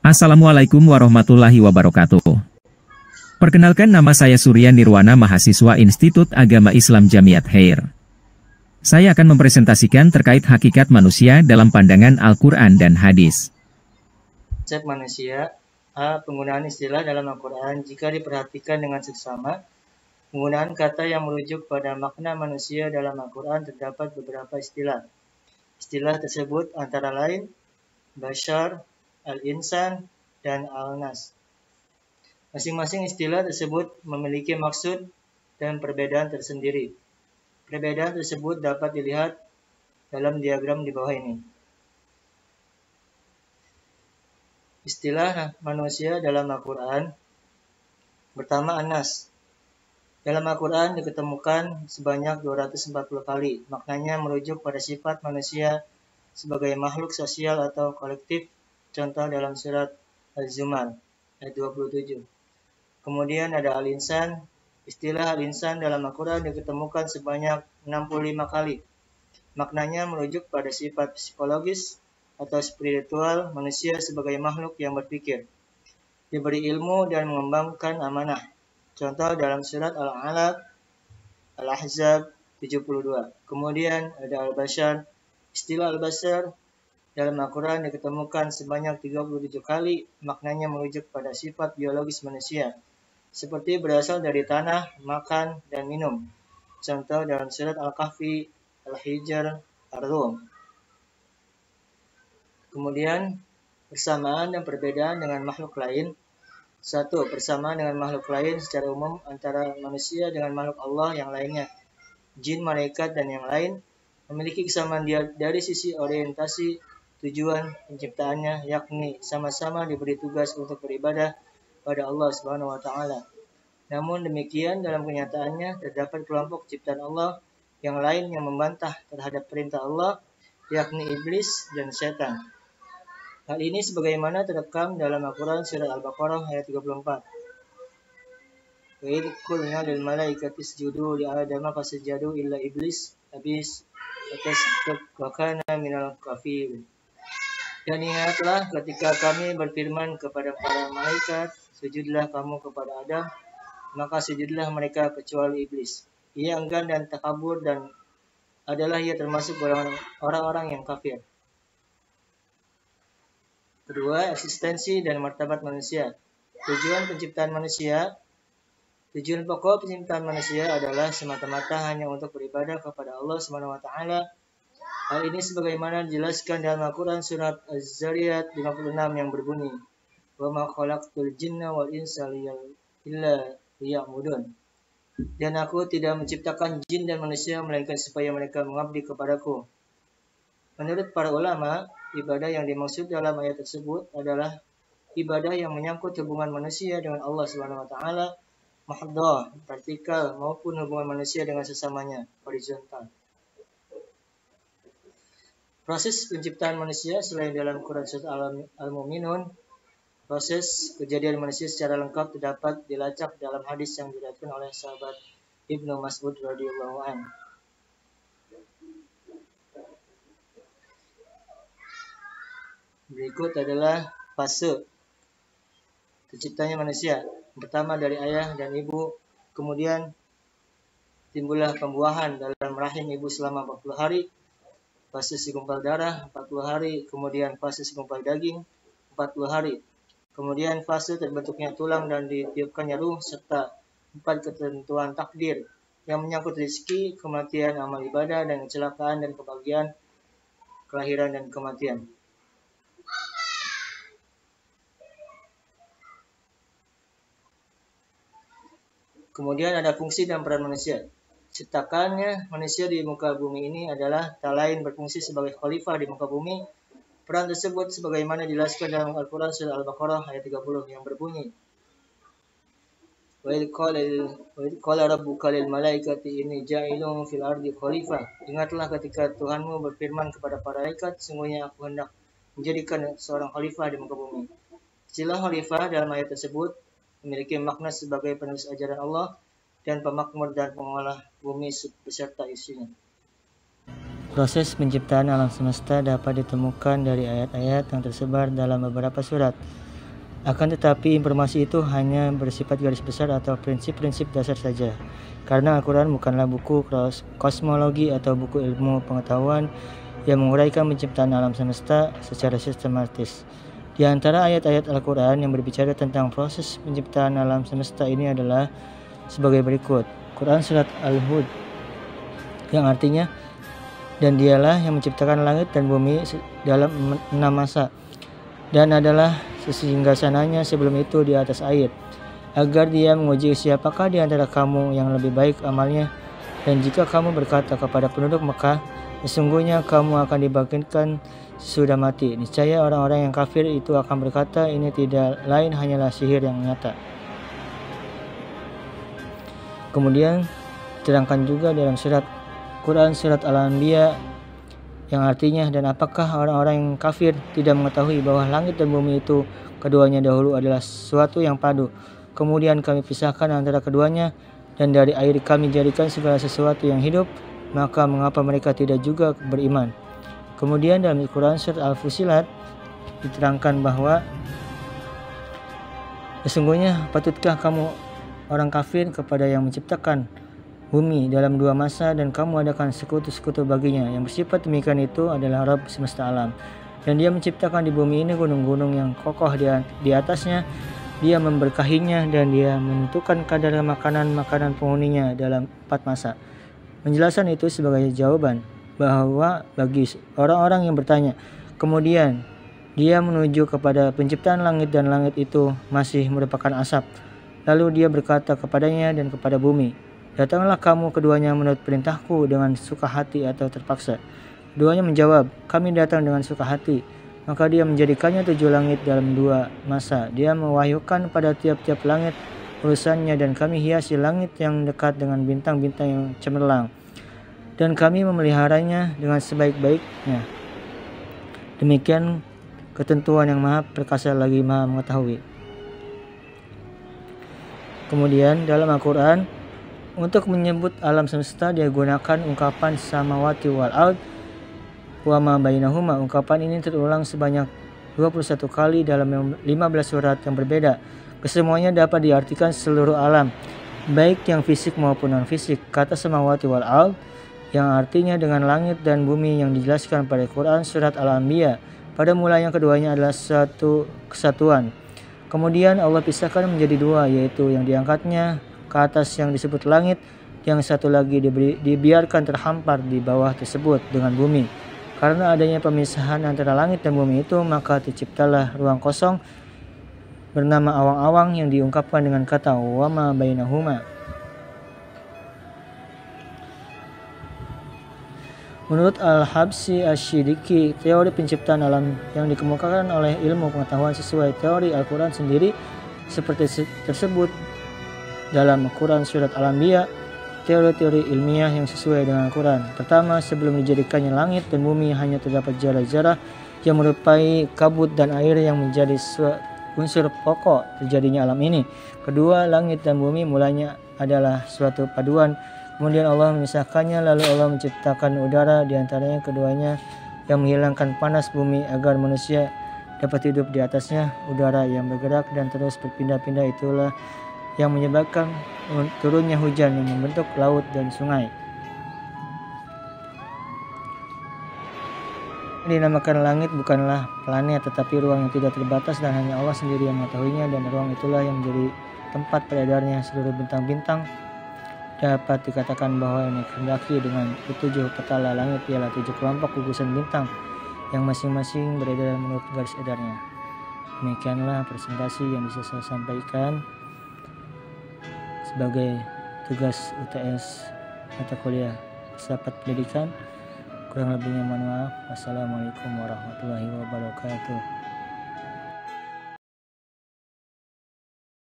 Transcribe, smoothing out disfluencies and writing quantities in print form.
Assalamualaikum warahmatullahi wabarakatuh. Perkenalkan, nama saya Surya Nirwana, mahasiswa Institut Agama Islam Jamiat Khair. Saya akan mempresentasikan terkait hakikat manusia dalam pandangan Al-Quran dan Hadis. Konsep manusia. A. Penggunaan istilah dalam Al-Quran. Jika diperhatikan dengan seksama, penggunaan kata yang merujuk pada makna manusia dalam Al-Quran terdapat beberapa istilah. Istilah tersebut antara lain Bashar, Al-Insan, dan Al-Nas. Masing-masing istilah tersebut memiliki maksud dan perbedaan tersendiri. Perbedaan tersebut dapat dilihat dalam diagram di bawah ini. Istilah manusia dalam Al-Quran. Pertama, An-Nas. Dalam Al-Quran diketemukan sebanyak 240 kali. Maknanya merujuk pada sifat manusia sebagai makhluk sosial atau kolektif. Contoh dalam surat Az-Zumar ayat 27. Kemudian ada Al-Insan. Istilah Al-Insan dalam Al-Quran diketemukan sebanyak 65 kali. Maknanya merujuk pada sifat psikologis atau spiritual manusia sebagai makhluk yang berpikir, diberi ilmu dan mengembangkan amanah. Contoh dalam surat Al-Alaq, Al-Ahzab 72. Kemudian ada Al-Bashar. Istilah Al-Bashar dalam Al-Quran diketemukan sebanyak 37 kali. Maknanya merujuk pada sifat biologis manusia, seperti berasal dari tanah, makan, dan minum. Contoh dalam surat Al-Kahfi, Al-Hijr, Ar-Rum. Kemudian, persamaan dan perbedaan dengan makhluk lain. 1. Persamaan dengan makhluk lain secara umum antara manusia dengan makhluk Allah yang lainnya, jin, malaikat, dan yang lain, memiliki kesamaan dari sisi orientasi tujuan penciptaannya, yakni sama-sama diberi tugas untuk beribadah pada Allah Subhanahu wa Ta'ala. Namun demikian, dalam kenyataannya terdapat kelompok ciptaan Allah yang lain yang membantah terhadap perintah Allah, yakni iblis dan setan. Hal ini sebagaimana terekam dalam Al-Quran surat Al-Baqarah ayat 34. Wa idh qulna lil malaikati isjudu li Adama fasajadu illa iblis abis wa kana minal kafirin. Dan ingatlah ketika kami berfirman kepada para malaikat, sujudlah kamu kepada Adam, maka sujudlah mereka kecuali iblis. Ia enggan dan takabur dan adalah ia termasuk orang-orang yang kafir. Kedua, eksistensi dan martabat manusia. Tujuan pokok penciptaan manusia adalah semata-mata hanya untuk beribadah kepada Allah Subhanahu wa Ta'ala. Hal ini sebagaimana dijelaskan dalam Al-Quran surat Az-Zariyat 56 yang berbunyi, "Wa ma khalaqtul jinna wal insa illa liya'budun." Dan aku tidak menciptakan jin dan manusia melainkan supaya mereka mengabdi kepadaku. Menurut para ulama, ibadah yang dimaksud dalam ayat tersebut adalah ibadah yang menyangkut hubungan manusia dengan Allah Subhanahu wa Ta'ala, mahdhah, vertikal, maupun hubungan manusia dengan sesamanya, horizontal. Proses penciptaan manusia selain dalam Quran surat Al-Mu'minun, proses kejadian manusia secara lengkap terdapat dilacak dalam hadis yang diriwayatkan oleh sahabat Ibnu Mas'ud radhiyallahu anhu. Berikut adalah fase terciptanya manusia. Pertama dari ayah dan ibu, kemudian timbullah pembuahan dalam rahim ibu selama 40 hari, fase segumpal darah 40 hari, kemudian fase segumpal daging 40 hari, kemudian fase terbentuknya tulang dan ditiupkannya ruh, serta 4 ketentuan takdir yang menyangkut rezeki, kematian, amal ibadah, dan kecelakaan dan kebahagiaan, kelahiran dan kematian. Kemudian ada fungsi dan peran manusia. Ciptakannya manusia di muka bumi ini adalah tak lain berfungsi sebagai khalifah di muka bumi. Peran tersebut sebagaimana dijelaskan dalam Al-Quran surah Al-Baqarah ayat 30 yang berbunyi, Wa idh qala rabbuka lil malaikati inni ja'ilun fil ardi khalifah. Ingatlah ketika Tuhanmu berfirman kepada para malaikat, sungguhnya aku hendak menjadikan seorang khalifah di muka bumi. Istilah khalifah dalam ayat tersebut memiliki makna sebagai penulis ajaran Allah dan pemakmur dan pengolah bumi beserta isinya. Proses penciptaan alam semesta dapat ditemukan dari ayat-ayat yang tersebar dalam beberapa surat. Akan tetapi informasi itu hanya bersifat garis besar atau prinsip-prinsip dasar saja. Karena Al-Quran bukanlah buku kosmologi atau buku ilmu pengetahuan yang menguraikan penciptaan alam semesta secara sistematis. Di antara ayat-ayat Al-Quran yang berbicara tentang proses penciptaan alam semesta ini adalah sebagai berikut. Quran Surat Al-Hud, yang artinya, dan dialah yang menciptakan langit dan bumi dalam 6 masa, dan adalah sesinggasananya sebelum itu di atas air, agar dia menguji siapakah di antara kamu yang lebih baik amalnya. Dan jika kamu berkata kepada penduduk Mekah, sesungguhnya kamu akan dibangkitkan sesudah mati, niscaya orang-orang yang kafir itu akan berkata, ini tidak lain hanyalah sihir yang nyata. Kemudian diterangkan juga dalam Quran Surat Al-Anbiya, yang artinya, dan apakah orang-orang yang kafir tidak mengetahui bahwa langit dan bumi itu keduanya dahulu adalah sesuatu yang padu, kemudian kami pisahkan antara keduanya, dan dari air kami jadikan segala sesuatu yang hidup, maka mengapa mereka tidak juga beriman? Kemudian dalam Quran Surat Al-Fusilat diterangkan bahwa sesungguhnya patutkah kamu orang kafir kepada yang menciptakan bumi dalam 2 masa dan kamu adakan sekutu-sekutu baginya. Yang bersifat demikian itu adalah Rabb semesta alam. Dan dia menciptakan di bumi ini gunung-gunung yang kokoh di atasnya. Dia memberkahinya dan dia menentukan kadar makanan-makanan penghuninya dalam 4 masa. Penjelasan itu sebagai jawaban bahwa bagi orang-orang yang bertanya, kemudian dia menuju kepada penciptaan langit dan langit itu masih merupakan asap. Lalu dia berkata kepadanya dan kepada bumi, datanglah kamu keduanya menurut perintahku dengan suka hati atau terpaksa. Keduanya menjawab, kami datang dengan suka hati. Maka dia menjadikannya 7 langit dalam 2 masa. Dia mewahyukan pada tiap-tiap langit urusannya, dan kami hiasi langit yang dekat dengan bintang-bintang yang cemerlang. Dan kami memeliharanya dengan sebaik-baiknya. Demikian ketentuan yang maha perkasa lagi maha mengetahui. Kemudian dalam Al-Quran, untuk menyebut alam semesta dia gunakan ungkapan samawati wal ard wa ma bainahuma. Ungkapan ini terulang sebanyak 21 kali dalam 15 surat yang berbeda. Kesemuanya dapat diartikan seluruh alam, baik yang fisik maupun non-fisik. Kata samawati wal ard yang artinya dengan langit dan bumi yang dijelaskan pada Quran Surat Al-Anbiya, pada mulanya keduanya adalah satu kesatuan. Kemudian Allah pisahkan menjadi 2, yaitu yang diangkatnya ke atas yang disebut langit, yang satu lagi dibiarkan terhampar di bawah tersebut dengan bumi. Karena adanya pemisahan antara langit dan bumi itu, maka terciptalah ruang kosong bernama awang-awang yang diungkapkan dengan kata wama bainahuma. Menurut Al-Habsyi Asy-Syidiki, teori penciptaan alam yang dikemukakan oleh ilmu pengetahuan sesuai teori Al-Quran sendiri seperti tersebut dalam Quran Surat Al-Anbiya, teori-teori ilmiah yang sesuai dengan Al-Quran. Pertama, sebelum dijadikannya langit dan bumi hanya terdapat zarah-zarah yang merupai kabut dan air yang menjadi unsur pokok terjadinya alam ini. Kedua, langit dan bumi mulanya adalah suatu paduan. Kemudian Allah memisahkannya, lalu Allah menciptakan udara di antaranya keduanya yang menghilangkan panas bumi agar manusia dapat hidup di atasnya. Udara yang bergerak dan terus berpindah-pindah itulah yang menyebabkan turunnya hujan yang membentuk laut dan sungai. Dinamakan langit bukanlah planet tetapi ruang yang tidak terbatas dan hanya Allah sendiri yang mengetahuinya, dan ruang itulah yang menjadi tempat beredarnya seluruh bintang-bintang. Dapat dikatakan bahwa yang dikehendaki dengan 7 petala langit ialah 7 kelompok gugusan bintang yang masing-masing beredar menurut garis edarnya. Demikianlah presentasi yang bisa saya sampaikan sebagai tugas UTS mata kuliah Filsafat Pendidikan. Kurang lebihnya mohon maaf. Wassalamualaikum warahmatullahi wabarakatuh.